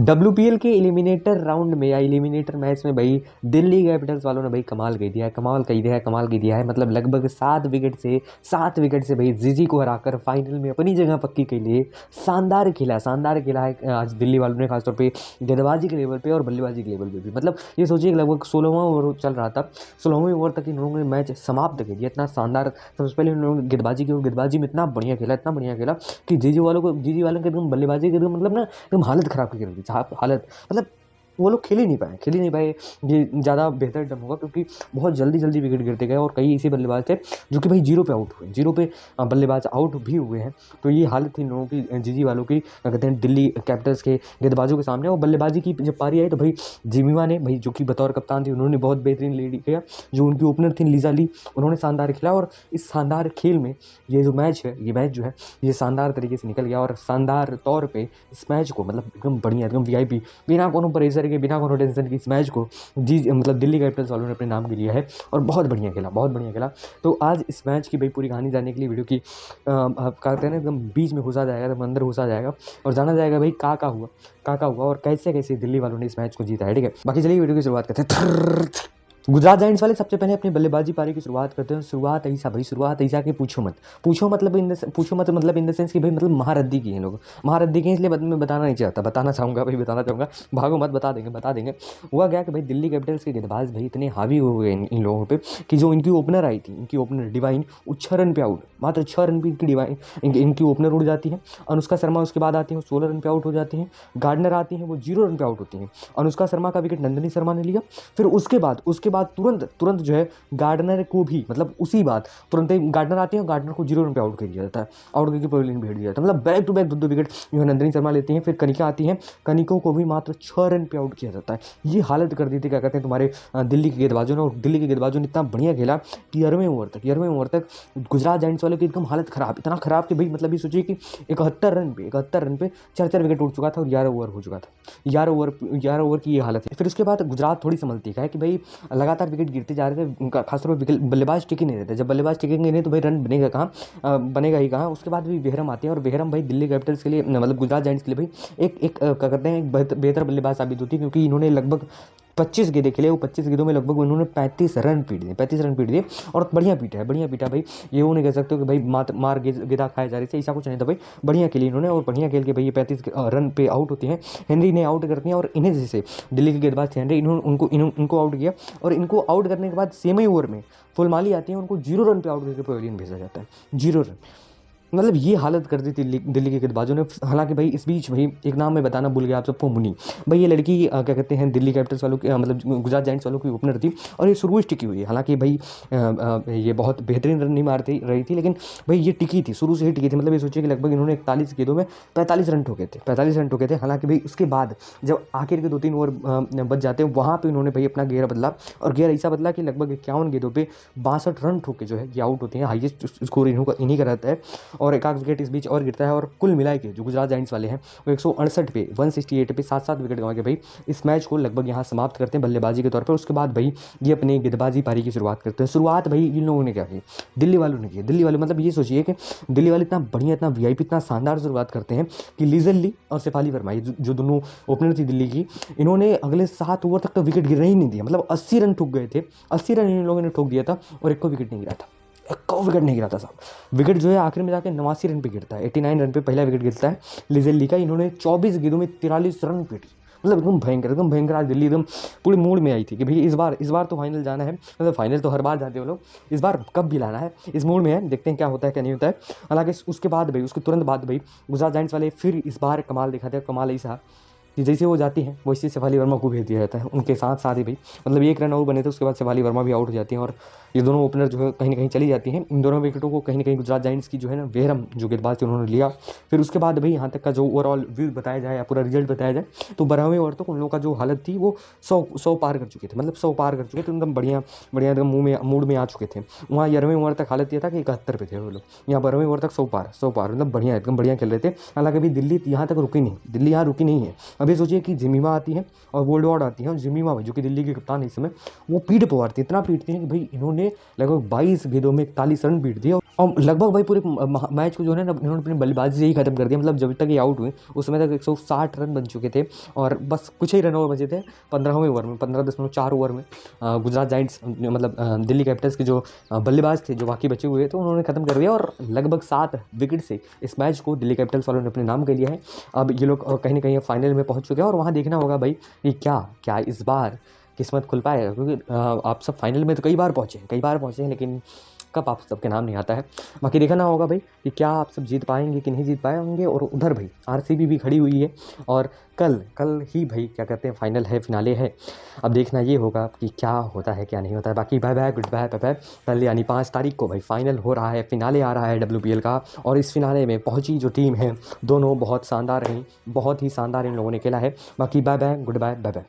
WPL के eliminator round में या एलिमिनेटर मैच में भाई दिल्ली कैपिटल्स वालों ने भाई कमाल कर दिया है, कमाल कर दिया है। मतलब लगभग 7 विकेट से भाई जीजी को हराकर फाइनल में अपनी जगह पक्की के लिए शानदार खेला है आज दिल्ली वालों ने, खासतौर पे गेंदबाजी के लेवल पे और बल्लेबाजी के लेवल पे भी। मतलब ये सोचिए कि लगभग 16वां ओवर चल रहा था, 16वें ओवर तक इन लोगों ने मैच समाप्त कर दिया। इतना शानदार, सबसे पहले इन लोगों ने गेंदबाजी में इतना बढ़िया खेला कि जीजी वालों के एकदम बल्लेबाजी के एकदम मतलब ना एकदम हालत ख़राब करके रख दी साहब, हालत मतलब वो लोग खेल ही नहीं पाए। ये ज़्यादा बेहतर टर्म होगा क्योंकि बहुत जल्दी विकेट गिरते गए और कई ऐसे बल्लेबाज थे जो कि भाई जीरो पे आउट हुए, बल्लेबाज आउट भी हुए हैं। तो ये हालत थी इन लोगों की, जीजी वालों की, क्या कहते हैं, दिल्ली कैपिटल्स के गेंदबाजों के सामने। और बल्लेबाजी की जब पारी आई तो भाई जिमीमा ने भाई, जो कि बतौर कप्तान थी, उन्होंने बहुत बेहतरीन लीड किया। जो उनकी ओपनर थी लीजा ली, उन्होंने शानदार खेला। और इस शानदार खेल में ये मैच जो है ये शानदार तरीके से निकल गया और शानदार तौर पे इस मैच को मतलब एकदम बढ़िया, एकदम VIP, बिना कोनो प्रेशर के, बिना कोनो टेंशन के इस मैच को मतलब दिल्ली कैपिटल्स वालों ने अपने नाम के लिया है और बहुत बढ़िया खेला। तो आज इस मैच की भाई पूरी कहानी जानने के लिए वीडियो की कहते हैं ना एकदम बीच में घुसा जाएगा, एकदम अंदर घुसा जाएगा और जाना जाएगा भाई का हुआ और कैसे दिल्ली वालों ने इस मैच को जीता है। ठीक है, बाकी चलिए वीडियो की शुरुआत करते हैं। गुजरात जायंट्स वाले सबसे पहले अपनी बल्लेबाजी पारी की शुरुआत करते हैं। शुरुआत ऐसा कि पूछो मतलब इन द सेंस कि भाई मतलब महारद्दी की हैं लोग, महारद्दी की, इसलिए मैं बताना चाहूँगा, भागो मत, बता देंगे। हुआ क्या कि भाई दिल्ली कैपिटल्स के गेंदबाज भाई इतने हावी हो गए इन लोगों पे कि जो इनकी ओपनर आई थी, इनकी ओपनर डिवाइन, वो 6 रन पे आउट, मात्र 6 रन पे इनकी ओपनर उड़ जाती है। अनुष्का शर्मा उसके बाद आती है, वो 16 रन पे आउट हो जाती हैं। गार्डनर आती हैं, वो 0 रन पे आउट होती हैं। अनुष्का शर्मा का विकेट नंदिनी शर्मा ने लिया। फिर उसके बाद तुरंत जो है गार्डनर को भी मतलब उसी बात तुरंत ही गार्डनर आती है और गार्डनर को 0 रन पे आउट कर दिया जाता है, आउट करके पवेलियन भेज दिया जाता है। मतलब बैक टू बैक 2 विकेट जो है नंदिनी शर्मा लेती हैं। फिर कनिका आती है, कनिको को भी मात्र 6 रन पे आउट किया जाता है। ये हालत कर दी थी, क्या कहते हैं, तुम्हारे दिल्ली के गेंदबाजों ने। और दिल्ली के गेंदबाजों ने इतना बढ़िया खेला कि 11वें ओवर तक गुजरात जायंट्स वालों की एकदम हालत खराब, इतना खराब कि भाई मतलब ये सोचिए कि 71 रन पे 4 विकेट उड़ चुका था और 11 ओवर हो चुका था। 11 ओवर की ये हालत है। फिर उसके बाद गुजरात थोड़ी संभलती है कि भाई लगातार विकेट गिरते जा रहे थे, खासतौर पर बल्लेबाज टिके नहीं रहते। जब बल्लेबाज टिकेंगे नहीं तो भाई रन बनेगा ही कहाँ। उसके बाद भी बेहरम आती है और बेहरम भाई दिल्ली कैपिटल्स के लिए मतलब गुजरात जायंट्स के लिए भाई एक क्या कहते हैं, बेहतर बल्लेबाज साबित होती है क्योंकि इन्होंने लगभग 25 गेंदें खेले। वो 25 गेंदों में लगभग उन्होंने 35 रन पीट दिए और बढ़िया पीटा भाई। ये वो नहीं कह सकते कि भाई मार गेंदा खाए जा रही थी, ऐसा कुछ नहीं था भाई। बढ़िया खेली इन्होंने और बढ़िया खेल के भाई ये 35 रन पे आउट होती हैं। हेनरी ने आउट करती हैं और इन्हें जैसे दिल्ली के गेंदबाज थे हेनरी, इनको आउट किया। और इनको आउट करने के बाद सेम ही ओवर में फुलमाली आती है, उनको 0 रन पे आउट करके पवेलियन भेजा जाता है, 0 रन। मतलब ये हालत कर दी थी दिल्ली के गेंदबाजों ने। हालांकि भाई इस बीच भाई एक नाम मैं बताना भूल गया आप सबको, मुनी भाई। ये लड़की क्या कहते हैं दिल्ली कैपिटल्स वालों की मतलब गुजरात जायंट्स वालों की ओपनर थी और ये शुरू से टिकी हुई है। हालांकि भाई ये बहुत बेहतरीन रन नहीं मारती रही थी, लेकिन भाई ये टिकी थी, शुरू से ही टिकी थी। मतलब ये सोचिए कि लगभग इन्होंने 41 गेंदों में 45 रन ठोके थे। हालांकि भाई उसके बाद जब आखिर के 2-3 ओवर बच जाते हैं, वहाँ पर इन्होंने भाई अपना गेयर बदला और गेयर ऐसा बदला कि लगभग 51 गेंदों पर 62 रन ठोके जो है ये आउट होते हैं। हाईएस्ट स्कोर इन्हीं का रहता है और एक विकेट इस बीच और गिरता है। और कुल मिला के जो गुजरात जायंट्स वाले हैं वो 168 पे 168 पे 7 विकेट गंवा के भाई इस मैच को लगभग यहाँ समाप्त करते हैं बल्लेबाजी के तौर पर। उसके बाद भाई ये अपनी गेंदबाजी पारी की शुरुआत करते हैं। शुरुआत भाई इन लोगों ने क्या की, दिल्ली वालों ने की। दिल्ली वाले मतलब ये सोचिए कि दिल्ली वाले इतना बढ़िया, इतना VIP, इतना शानदार शुरुआत करते हैं कि लीजल ली और शेफाली वर्मा जो दोनों ओपनर थी दिल्ली की, इन्होंने अगले 7 ओवर तक तो विकेट गिरने ही नहीं दिया। मतलब 80 रन ठोक गए थे, 80 रन इन लोगों ने ठोक दिया था और एक को विकेट नहीं गिरा था साहब। विकेट जो है आखिर में जाके 89 रन पे गिरता है, 89 रन पे पहला विकेट गिरता है लिजेली का। इन्होंने 24 गेंदों में 43 रन पीटी। मतलब एकदम भयंकर आज दिल्ली एकदम पूरे मूड में आई थी कि भाई इस बार तो फाइनल जाना है। मतलब फाइनल तो हर बार जाते हो लोग, इस बार कब भी लाना है, इस मूड में है, देखते हैं क्या होता है क्या नहीं होता है। हालांकि उसके तुरंत बाद भाई गुजरात जायंट्स वाले फिर इस बार कमाल दिखाते हैं। कमाल ऐसा कि जैसे वो जाती हैं वैसे शेफाली वर्मा को भेज दिया जाता है उनके साथ ही भाई। मतलब 1 रन और बने थे, उसके बाद शेफाली वर्मा भी आउट हो जाती हैं और ये दोनों ओपनर जो है कहीं ना कहीं चली जाती हैं। इन दोनों विकेटों को कहीं ना कहीं गुजरात जायंट्स की जो है ना बेहरम जो गेंदबाज थे उन्होंने लिया। फिर उसके बाद भाई यहाँ तक का जो ओवरऑल व्यू बताया जाए या पूरा रिजल्ट बताया जाए तो 12वें ओवर तक उन लोगों का जो हालत थी वो 100 पार कर चुके थे। मतलब 100 पार कर चुके थे, एकदम बढ़िया एकदम मूड में आ चुके थे। वहाँ 11वें ओवर तक हालत ये था कि 71 पे थे वो लोग, यहाँ 12वें ओवर तक 100 पार मतलब बढ़िया, एकदम बढ़िया खेल रहे थे। हालांकि अभी दिल्ली यहाँ तक रुकी नहीं, दिल्ली यहाँ रुकी नहीं है। अभी सोचिए कि जिमीमा आती है और वोल्डवार्ड आती है और जिमीमा भाई जो कि दिल्ली के कप्तान है इस समय, वो पीठ पवारती है, इतना पीटती है कि भाई इन्होंने लगभग 22 गेंदों में 41 रन पीट दिए और लगभग भाई पूरे मैच को जो है ना इन्होंने अपनी बल्लेबाजी से ही खत्म कर दिया। मतलब जब तक ये आउट हुए उस समय तक 160 रन बन चुके थे और बस कुछ ही रन और बचे थे 15वें ओवर में, 15.4 ओवर में गुजरात जाइंट्स मतलब दिल्ली कैपिटल्स के जो बल्लेबाज थे जो बाकी बचे हुए तो उन्होंने खत्म कर दिया और लगभग 7 विकेट से इस मैच को दिल्ली कैपिटल्स वालों ने अपने नाम कर लिया है। अब ये लोग कहीं ना कहीं फाइनल में पहुँच चुके हैं और वहाँ देखना होगा भाई कि क्या क्या इस बार किस्मत खुल पाएगा, क्योंकि आप सब फाइनल में तो कई बार पहुँचे हैं, लेकिन कप आप सबके नाम नहीं आता है। बाकी देखना होगा भाई कि क्या आप सब जीत पाएंगे कि नहीं जीत पाए होंगे। और उधर भाई आरसीबी भी खड़ी हुई है और कल ही भाई क्या कहते हैं फाइनल है, फिनाले है। अब देखना ये होगा कि क्या होता है क्या नहीं होता है। बाकी bye bye, goodbye, bye bye. कल यानी 5 तारीख को भाई फाइनल हो रहा है, फिनाले आ रहा है WPL का। और इस फिनाले में पहुंची जो टीम है दोनों बहुत शानदार रही, बहुत ही शानदार इन लोगों ने खेला है। बाकी bye bye, goodbye, bye bye.